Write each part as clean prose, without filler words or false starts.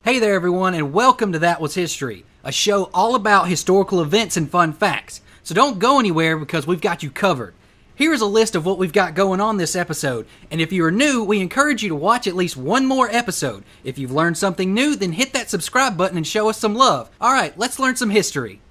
Hey there everyone, and welcome to That Was History, a show all about historical events and fun facts. So don't go anywhere because we've got you covered. Here is a list of what we've got going on this episode, and if you are new, we encourage you to watch at least one more episode. If you've learned something new, then hit that subscribe button and show us some love. Alright, let's learn some history.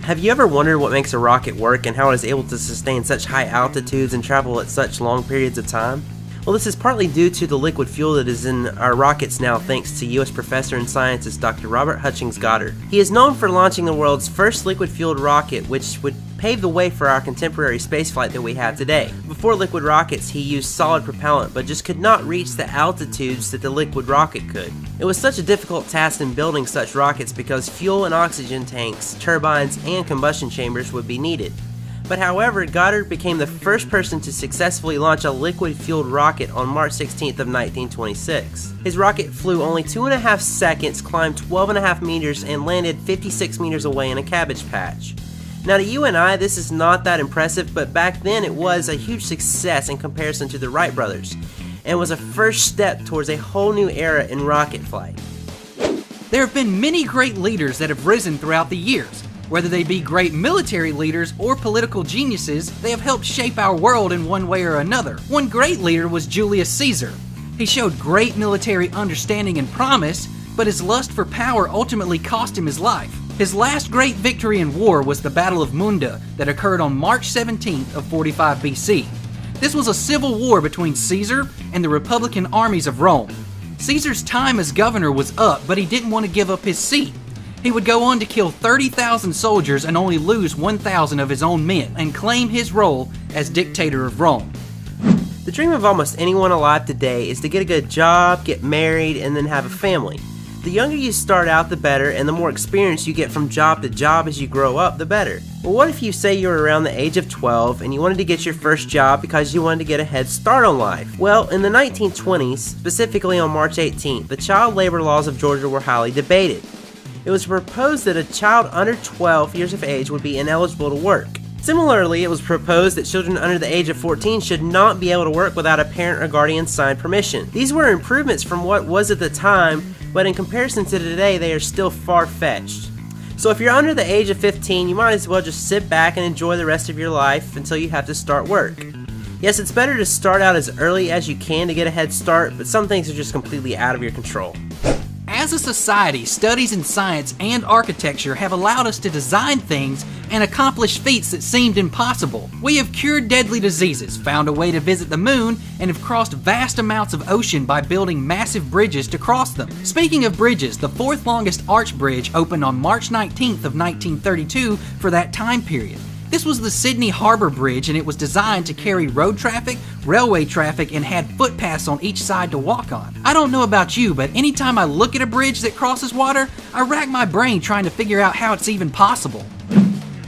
Have you ever wondered what makes a rocket work and how it is able to sustain such high altitudes and travel at such long periods of time? Well, this is partly due to the liquid fuel that is in our rockets now, thanks to U.S. professor and scientist Dr. Robert Hutchings Goddard. He is known for launching the world's first liquid-fueled rocket, which would pave the way for our contemporary spaceflight that we have today. Before liquid rockets, he used solid propellant, but just could not reach the altitudes that the liquid rocket could. It was such a difficult task in building such rockets because fuel and oxygen tanks, turbines, and combustion chambers would be needed. But however, Goddard became the first person to successfully launch a liquid-fueled rocket on March 16th of 1926. His rocket flew only 2.5 seconds, climbed 12.5 meters, and landed 56 meters away in a cabbage patch. Now to you and I, this is not that impressive, but back then it was a huge success in comparison to the Wright brothers, and was a first step towards a whole new era in rocket flight. There have been many great leaders that have risen throughout the years. Whether they be great military leaders or political geniuses, they have helped shape our world in one way or another. One great leader was Julius Caesar. He showed great military understanding and promise, but his lust for power ultimately cost him his life. His last great victory in war was the Battle of Munda that occurred on March 17th of 45 BC. This was a civil war between Caesar and the Republican armies of Rome. Caesar's time as governor was up, but he didn't want to give up his seat. He would go on to kill 30,000 soldiers and only lose 1,000 of his own men, and claim his role as dictator of Rome. The dream of almost anyone alive today is to get a good job, get married, and then have a family. The younger you start out, the better, and the more experience you get from job to job as you grow up, the better. Well, what if you say you were around the age of 12 and you wanted to get your first job because you wanted to get a head start on life? Well, in the 1920s, specifically on March 18th, the child labor laws of Georgia were highly debated. It was proposed that a child under 12 years of age would be ineligible to work. Similarly, it was proposed that children under the age of 14 should not be able to work without a parent or guardian's signed permission. These were improvements from what was at the time, but in comparison to today, they are still far-fetched. So if you're under the age of 15, you might as well just sit back and enjoy the rest of your life until you have to start work. Yes, it's better to start out as early as you can to get a head start, but some things are just completely out of your control. As a society, studies in science and architecture have allowed us to design things and accomplish feats that seemed impossible. We have cured deadly diseases, found a way to visit the moon, and have crossed vast amounts of ocean by building massive bridges to cross them. Speaking of bridges, the fourth longest arch bridge opened on March 19th of 1932 for that time period. This was the Sydney Harbor Bridge, and it was designed to carry road traffic, railway traffic, and had footpaths on each side to walk on. I don't know about you, but anytime I look at a bridge that crosses water, I rack my brain trying to figure out how it's even possible.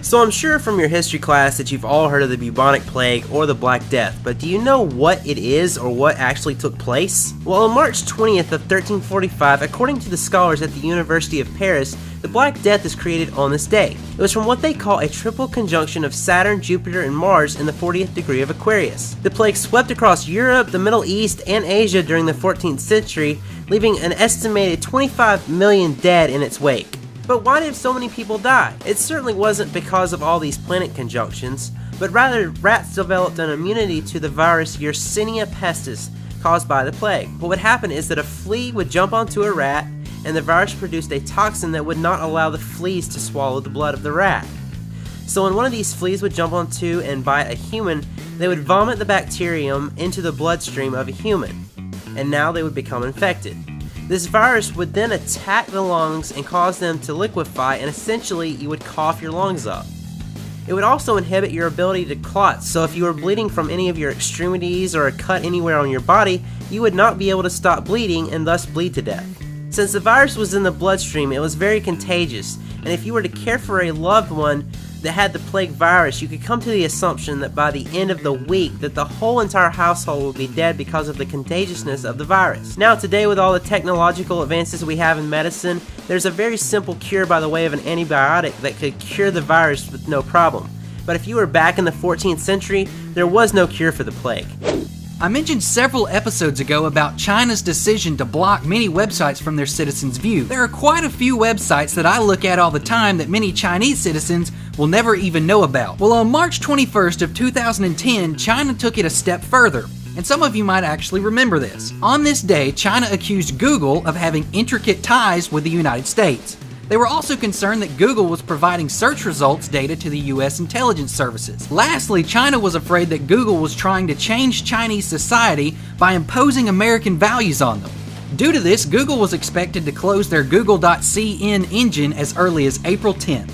So I'm sure from your history class that you've all heard of the bubonic plague or the Black Death, but do you know what it is or what actually took place? Well, on March 20th of 1345, according to the scholars at the University of Paris, the Black Death is created on this day. It was from what they call a triple conjunction of Saturn, Jupiter, and Mars in the 40th degree of Aquarius. The plague swept across Europe, the Middle East, and Asia during the 14th century, leaving an estimated 25 million dead in its wake. But why did so many people die? It certainly wasn't because of all these planet conjunctions, but rather rats developed an immunity to the virus Yersinia pestis caused by the plague. What would happen is that a flea would jump onto a rat, and the virus produced a toxin that would not allow the fleas to swallow the blood of the rat. So when one of these fleas would jump onto and bite a human, they would vomit the bacterium into the bloodstream of a human, and now they would become infected. This virus would then attack the lungs and cause them to liquefy, and essentially you would cough your lungs up. It would also inhibit your ability to clot, so if you were bleeding from any of your extremities or a cut anywhere on your body, you would not be able to stop bleeding and thus bleed to death. Since the virus was in the bloodstream, it was very contagious, and if you were to care for a loved one that had the plague virus, you could come to the assumption that by the end of the week that the whole entire household would be dead because of the contagiousness of the virus. Now today, with all the technological advances we have in medicine, there's a very simple cure by the way of an antibiotic that could cure the virus with no problem. but if you were back in the 14th century, there was no cure for the plague. I mentioned several episodes ago about China's decision to block many websites from their citizens' view. There are quite a few websites that I look at all the time that many Chinese citizens will never even know about. Well, on March 21st of 2010, China took it a step further. And some of you might actually remember this. On this day, China accused Google of having intricate ties with the United States. They were also concerned that Google was providing search results data to the US intelligence services. Lastly, China was afraid that Google was trying to change Chinese society by imposing American values on them. Due to this, Google was expected to close their Google.cn engine as early as April 10th.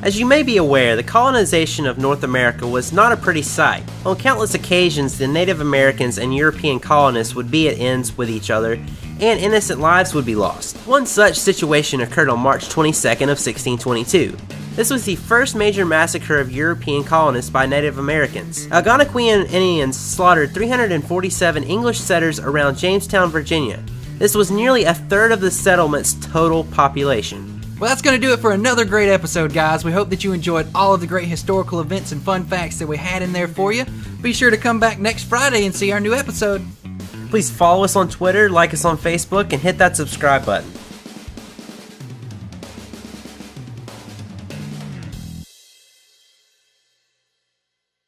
As you may be aware, the colonization of North America was not a pretty sight. On countless occasions, the Native Americans and European colonists would be at ends with each other, and innocent lives would be lost. One such situation occurred on March 22nd of 1622. This was the first major massacre of European colonists by Native Americans. Algonquian Indians slaughtered 347 English settlers around Jamestown, Virginia. This was nearly a third of the settlement's total population. Well, that's going to do it for another great episode, guys. We hope that you enjoyed all of the great historical events and fun facts that we had in there for you. Be sure to come back next Friday and see our new episode. Please follow us on Twitter, like us on Facebook, and hit that subscribe button.